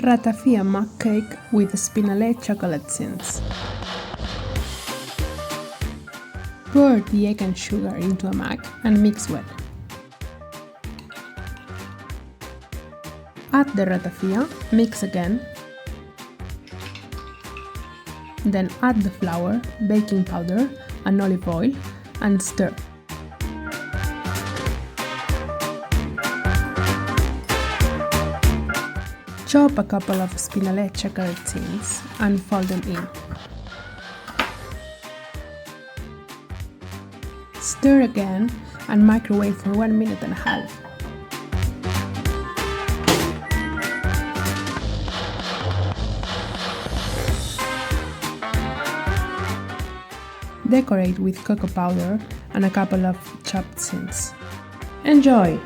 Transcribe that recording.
Ratafia Mug cake with Espinaler Chocolate Sins. Pour the egg and sugar into a mug and mix well. Add the ratafia, mix again, then add the flour, baking powder and olive oil and stir. Chop a couple of Espinaler Chocolate Sins and fold them in. Stir again and microwave for 1.5 minutes. Decorate with cocoa powder and a couple of chopped sins. Enjoy!